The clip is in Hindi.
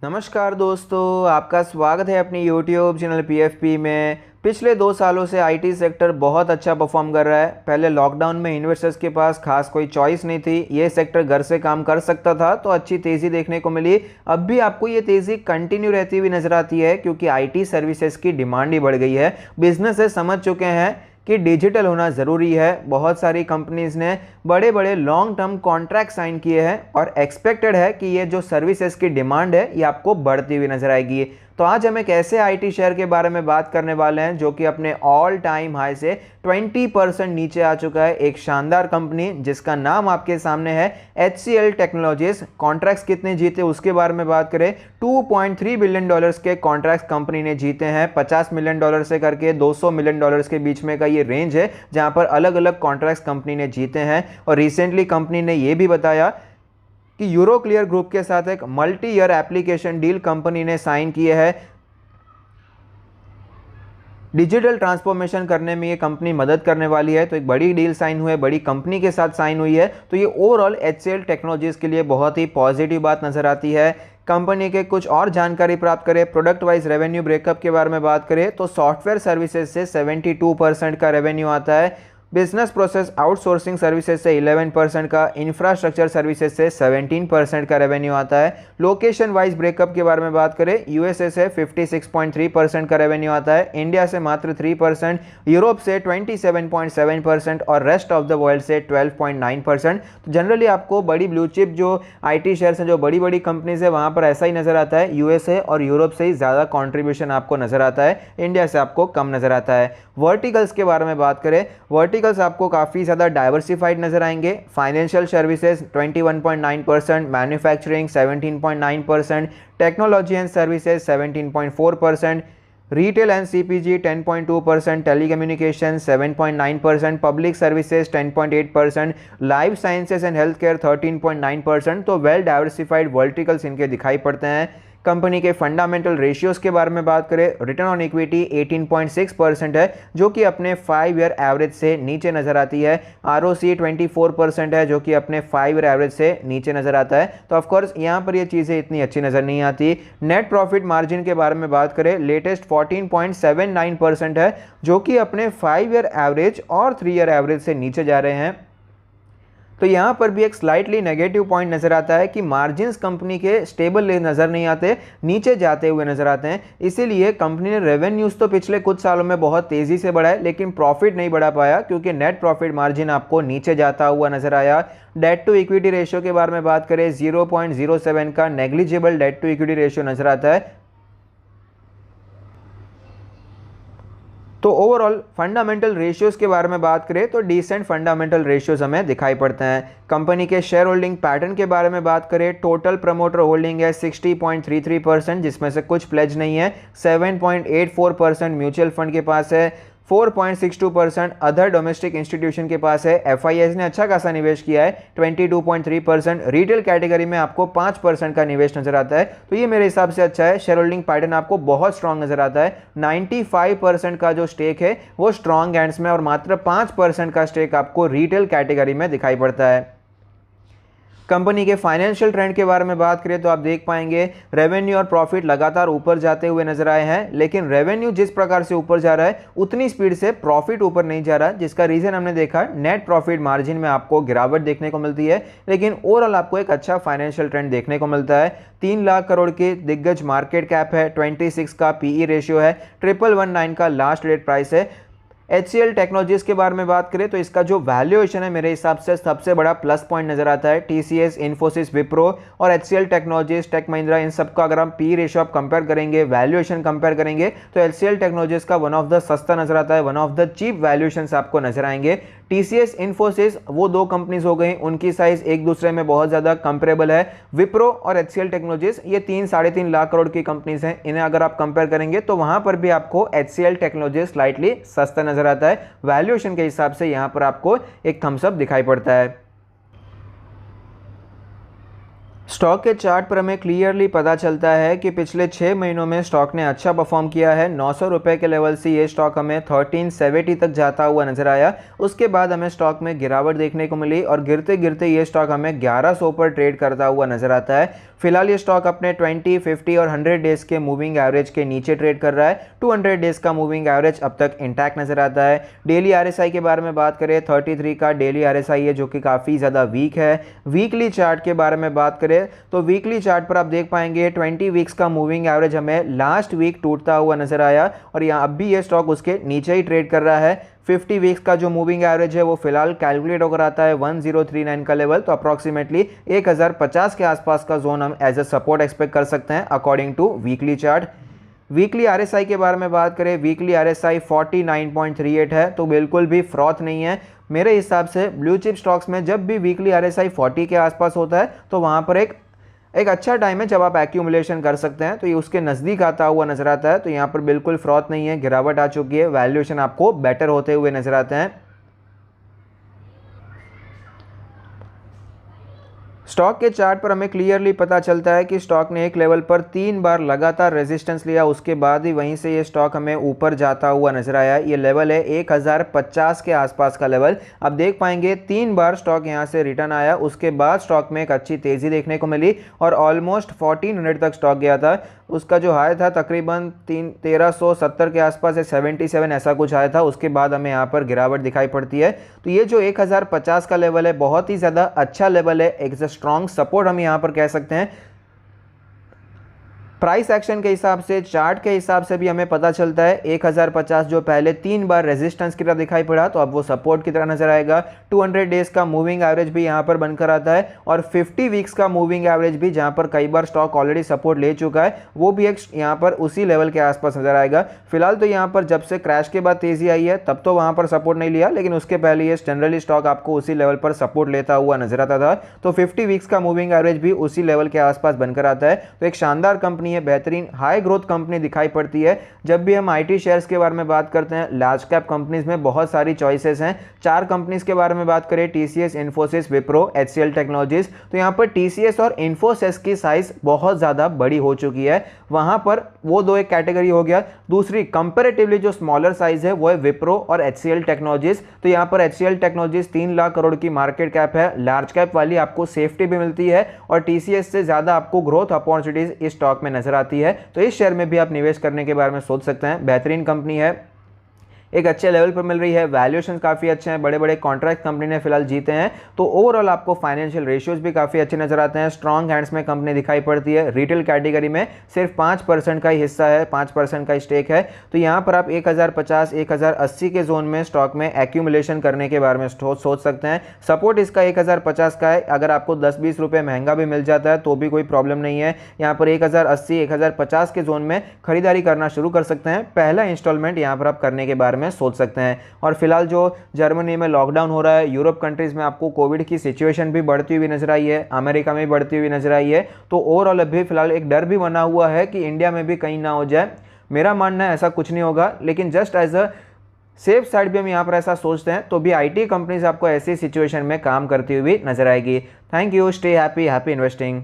नमस्कार दोस्तों, आपका स्वागत है अपनी YouTube चैनल PFP में। पिछले 2 सालों से आईटी सेक्टर बहुत अच्छा परफॉर्म कर रहा है। पहले लॉकडाउन में इन्वेस्टर्स के पास खास कोई चॉइस नहीं थी, ये सेक्टर घर से काम कर सकता था तो अच्छी तेज़ी देखने को मिली। अब भी आपको ये तेज़ी कंटिन्यू रहती हुई नजर आती है क्योंकि आईटी सर्विसेज की डिमांड ही बढ़ गई है। बिजनेसेस समझ चुके हैं कि डिजिटल होना ज़रूरी है। बहुत सारी कंपनीज ने बड़े बड़े लॉन्ग टर्म कॉन्ट्रैक्ट साइन किए हैं और एक्सपेक्टेड है कि ये जो सर्विसेज की डिमांड है ये आपको बढ़ती हुई नजर आएगी। तो आज हम एक ऐसे आईटी शेयर के बारे में बात करने वाले हैं जो कि अपने ऑल टाइम हाई से 20% नीचे आ चुका है। एक शानदार कंपनी जिसका नाम आपके सामने है HCL टेक्नोलॉजीज। कॉन्ट्रैक्ट्स कितने जीते उसके बारे में बात करें, $2.3 बिलियन के कॉन्ट्रैक्ट्स कंपनी ने जीते हैं। $50 मिलियन से करके $200 मिलियन के बीच में का ये रेंज है जहां पर अलग अलग कॉन्ट्रैक्ट्स कंपनी ने जीते हैं। और रिसेंटली कंपनी ने यह भी बताया कि यूरोक्लियर ग्रुप के साथ एक multi year application deal company ने साइन किए है। डिजिटल ट्रांसफॉर्मेशन करने में ये कंपनी मदद करने वाली है, तो एक बड़ी डील साइन हुई है, बड़ी कंपनी के साथ साइन हुई है। तो ये ओवरऑल HCL टेक्नोलॉजीज के लिए बहुत ही पॉजिटिव बात नजर आती है। कंपनी के कुछ और जानकारी प्राप्त करें, प्रोडक्ट वाइज रेवेन्यू ब्रेकअप के बारे में बात करें तो सॉफ्टवेयर सर्विसेज से 72% का रेवेन्यू आता है, बिजनेस प्रोसेस आउटसोर्सिंग सर्विसेज से 11% का, इंफ्रास्ट्रक्चर सर्विसेज से 17% का रेवेन्यू आता है। लोकेशन वाइज ब्रेकअप के बारे में बात करें, यूएसए से 56.3% का रेवेन्यू आता है, इंडिया से मात्र 3%, यूरोप से 27.7% और रेस्ट ऑफ द वर्ल्ड से 12.9%। तो जनरली आपको बड़ी ब्लू चिप जो आईटी शेयर्स हैं, जो बड़ी बड़ी कंपनीज है, वहां पर ऐसा ही नजर आता है। यूएसए और यूरोप से ही ज़्यादा कॉन्ट्रीब्यूशन आपको नजर आता है, इंडिया से आपको कम नजर आता है। वर्टिकल्स के बारे में बात करें, वर्टिकल्स आपको काफ़ी ज़्यादा डाइवर्सिफाइड नजर आएंगे। Financial services 21.9%, manufacturing 17.9%, technology and services 17.4%, retail and CPG 10.2%, telecommunication 7.9%, public services 10.8%, life sciences and health care 13.9%। तो वेल डाइवर्सिफाइड वर्टिकल्स इनके दिखाई पड़ते हैं। कंपनी के फंडामेंटल रेशियोज के बारे में बात करें, रिटर्न ऑन इक्विटी 18.6% है जो कि अपने 5 ईयर एवरेज से नीचे नजर आती है। ROC 24% है जो कि अपने 5 ईयर एवरेज से नीचे नजर आता है। तो ऑफकोर्स यहाँ पर ये चीज़ें इतनी अच्छी नजर नहीं आती। नेट प्रॉफिट मार्जिन के बारे में बात करें, लेटेस्ट 14.79% है जो कि अपने 5 ईयर एवरेज और 3 ईयर एवरेज से नीचे जा रहे हैं। तो यहाँ पर भी एक स्लाइटली नेगेटिव पॉइंट नजर आता है कि मार्जिन्स कंपनी के स्टेबल नजर नहीं आते, नीचे जाते हुए नजर आते हैं। इसीलिए कंपनी ने रेवेन्यूज तो पिछले कुछ सालों में बहुत तेजी से बढ़ा है लेकिन प्रॉफिट नहीं बढ़ा पाया क्योंकि नेट प्रॉफिट मार्जिन आपको नीचे जाता हुआ नजर आया। डेट टू इक्विटी रेशियो के बारे में बात करें, 0.07 का negligible debt to equity ratio नजर आता है। तो ओवरऑल फंडामेंटल रेशियोज के बारे में बात करें तो डिसेंट फंडामेंटल रेशियोज हमें दिखाई पड़ते हैं। कंपनी के शेयर होल्डिंग पैटर्न के बारे में बात करें, टोटल प्रमोटर होल्डिंग है 60.33% जिसमें से कुछ प्लेज नहीं है, 7.84% म्यूचुअल फंड के पास है, 4.62% अदर डोमेस्टिक इंस्टीट्यूशन के पास है। FIS ने अच्छा खासा निवेश किया है 22.3%। रिटेल कैटेगरी में आपको 5% का निवेश नजर आता है, तो ये मेरे हिसाब से अच्छा है। शेयर होल्डिंग पैटर्न आपको बहुत स्ट्रांग नजर आता है। 95% का जो स्टेक है वो स्ट्रांग हैंड्स में और मात्र 5% का स्टेक आपको रिटेल कैटेगरी में दिखाई पड़ता है। कंपनी के फाइनेंशियल ट्रेंड के बारे में बात करें तो आप देख पाएंगे रेवेन्यू और प्रॉफिट लगातार ऊपर जाते हुए नजर आए हैं, लेकिन रेवेन्यू जिस प्रकार से ऊपर जा रहा है उतनी स्पीड से प्रॉफिट ऊपर नहीं जा रहा, जिसका रीजन हमने देखा नेट प्रॉफिट मार्जिन में आपको गिरावट देखने को मिलती है, लेकिन ओवरऑल आपको एक अच्छा फाइनेंशियल ट्रेंड देखने को मिलता है। 3 लाख करोड़ की दिग्गज मार्केट कैप है, 26 का PE रेशियो है, 1119 का लास्ट रेट प्राइस है। HCL टेक्नोलॉजीज के बारे में बात करें तो इसका जो वैल्यूएशन है मेरे हिसाब से सबसे बड़ा प्लस पॉइंट नजर आता है। TCS, इन्फोसिस, विप्रो और HCL टेक्नोलॉजीज, टेक महिंद्रा, इन सबका अगर हम PE रेशियो आप कंपेयर करेंगे, वैल्यूएशन कंपेयर करेंगे तो HCL टेक्नोलॉजीज का वन ऑफ द सस्ता नजर आता है, one of the cheap valuation आपको नजर आएंगे। TCS, इन्फोसिस वो दो कंपनीज हो गई, उनकी साइज एक दूसरे में बहुत ज्यादा कंपेरेबल है। विप्रो और HCL टेक्नोलॉजीज ये 3-3.5 लाख करोड़ की कंपनीज हैं, इन्हें अगर आप कंपेयर करेंगे तो वहां पर भी आपको HCL टेक्नोलॉजीज स्लाइटली सस्ता नजर आता है। वैल्यूएशन के हिसाब से यहां पर आपको एक थम्स अप दिखाई पड़ता है। स्टॉक के चार्ट पर हमें क्लियरली पता चलता है कि पिछले 6 महीनों में स्टॉक ने अच्छा परफॉर्म किया है। 900 रुपये के लेवल से ये स्टॉक हमें 1370 तक जाता हुआ नजर आया। उसके बाद हमें स्टॉक में गिरावट देखने को मिली और गिरते गिरते ये स्टॉक हमें 1100 पर ट्रेड करता हुआ नजर आता है। फिलहाल ये स्टॉक अपने 20, 50 और 100 डेज के मूविंग एवरेज के नीचे ट्रेड कर रहा है। 200 डेज का मूविंग एवरेज अब तक इंटैक्ट नजर आता है। डेली आरएसआई के बारे में बात करें, 33 का डेली आरएसआई है जो कि काफ़ी ज़्यादा वीक है। वीकली चार्ट के बारे में बात करें तो वीकली चार्ट पर आप देख पाएंगे 20 वीक्स का मूविंग एवरेज हमें लास्ट वीक टूटता हुआ नजर आया और यहाँ अब भी ये स्टॉक उसके नीचे ही ट्रेड कर रहा है। 50 वीक्स का जो मूविंग एवरेज है वो फिलहाल कैलकुलेट होकर आता है 1039 का लेवल, तो अप्रॉक्सीमेटली 1050 के आसपास का जोन हम एज अ सपोर्ट एक्सपेक्ट कर सकते हैं according to weekly chart. Weekly RSI के बारे में बात करें, वीकली आरएसआई 49.38 है, तो बिल्कुल भी फ्रॉथ नहीं है। मेरे हिसाब से ब्लू चिप स्टॉक्स में जब भी वीकली आरएसआई 40 के आसपास होता है तो वहाँ पर एक अच्छा टाइम है जब आप एक्यूमुलेशन कर सकते हैं। तो ये उसके नज़दीक आता हुआ नजर आता है, तो यहाँ पर बिल्कुल फ्रॉथ नहीं है, गिरावट आ चुकी है, वैल्यूएशन आपको बेटर होते हुए नजर आते हैं। स्टॉक के चार्ट पर हमें क्लियरली पता चलता है कि स्टॉक ने एक लेवल पर 3 बार लगातार रेजिस्टेंस लिया, उसके बाद ही वहीं से ये स्टॉक हमें ऊपर जाता हुआ नजर आया। ये लेवल है 1050 के आसपास का लेवल। आप देख पाएंगे 3 बार स्टॉक यहां से रिटर्न आया, उसके बाद स्टॉक में एक अच्छी तेजी देखने को मिली और ऑलमोस्ट 1400 तक स्टॉक गया था। उसका जो हाई था तकरीबन 1370 के आसपास या 77 ऐसा कुछ आया था। उसके बाद हमें यहाँ पर गिरावट दिखाई पड़ती है। तो ये जो 1050 का लेवल है बहुत ही ज़्यादा अच्छा लेवल है, एक स्ट्रॉन्ग सपोर्ट हम यहाँ पर कह सकते हैं। प्राइस एक्शन के हिसाब से, चार्ट के हिसाब से भी हमें पता चलता है 1050 जो पहले 3 बार रेजिस्टेंस की तरह दिखाई पड़ा तो अब वो सपोर्ट की तरह नजर आएगा। 200 डेज का मूविंग एवरेज भी यहाँ पर बनकर आता है और 50 वीक्स का मूविंग एवरेज भी जहाँ पर कई बार स्टॉक ऑलरेडी सपोर्ट ले चुका है वो भी एक यहाँ पर उसी लेवल के आसपास नजर आएगा। फिलहाल तो यहाँ पर जब से क्रैश के बाद तेजी आई है तब तो वहाँ पर सपोर्ट नहीं लिया, लेकिन उसके पहले ये जनरली स्टॉक आपको उसी लेवल पर सपोर्ट लेता हुआ नजर आता था। तो 50 वीक्स का मूविंग एवरेज भी उसी लेवल के आसपास बनकर आता है। तो एक शानदार कंपनी है, बेहतरीन हाई ग्रोथ कंपनी दिखाई पड़ती है। जब भी हम आईटी शेयर्स के बारे में बात करते हैं, लार्ज कैप कंपनीज में बहुत सारी चॉइसेस हैं। 4 कंपनीज के बारे में बात करें, TCS, Infosys, Wipro, HCL technologies. तो यहाँ पर टीसीएस और इन्फोसिस की साइज बहुत ज्यादा बड़ी हो चुकी है, वहां पर वो दो एक कैटेगरी हो गया। दूसरी कंपैरेटिवली जो स्मॉलर साइज है वो है विप्रो और एचसीएल टेक्नोलॉजीज। तो यहाँ पर एचसीएल टेक्नोलॉजीज 3 लाख करोड़ की मार्केट कैप है, लार्ज कैप वाली आपको सेफ्टी भी मिलती है और टीसीएस से ज्यादा आपको ग्रोथ अपॉर्चुनिटीज इस स्टॉक में नजर आती है। तो इस शेयर में भी आप निवेश करने के बारे में सोच सकते हैं। बेहतरीन कंपनी है, एक अच्छे लेवल पर मिल रही है, वैल्यूएशन काफ़ी अच्छे हैं, बड़े बड़े कॉन्ट्रैक्ट कंपनी ने फिलहाल जीते हैं। तो ओवरऑल आपको फाइनेंशियल रेशियोज भी काफ़ी अच्छे नजर आते हैं। स्ट्रॉन्ग हैंड्स में कंपनी दिखाई पड़ती है। रिटेल कैटेगरी में सिर्फ 5% का ही हिस्सा है, 5% का स्टेक है। तो यहाँ पर आप 1050, 1080 के जोन में स्टॉक में एक्यूमुलेशन करने के बारे में सोच सकते हैं। सपोर्ट इसका 1050 का है, अगर आपको 10-20 रुपये महंगा भी मिल जाता है तो भी कोई प्रॉब्लम नहीं है। यहाँ पर 1080, 1050 के जोन में खरीदारी करना शुरू कर सकते हैं। पहला इंस्टॉलमेंट यहाँ पर आप करने के बारे में सोच सकते हैं। और फिलहाल जो जर्मनी में लॉकडाउन हो रहा है, यूरोप कंट्रीज में आपको कोविड की सिचुएशन भी बढ़ती हुई नजर आई है, अमेरिका में भी बढ़ती हुई नजर आई है। तो ओवरऑल अभी फिलहाल एक डर भी बना हुआ है कि इंडिया में भी कहीं ना हो जाए। मेरा मानना है ऐसा कुछ नहीं होगा, लेकिन just as a safe side भी हम यहाँ पर ऐसा सोचते हैं तो भी आईटी कंपनीज आपको ऐसी सिचुएशन में काम करती हुई नजर आएगी। Thank you, stay happy, happy investing.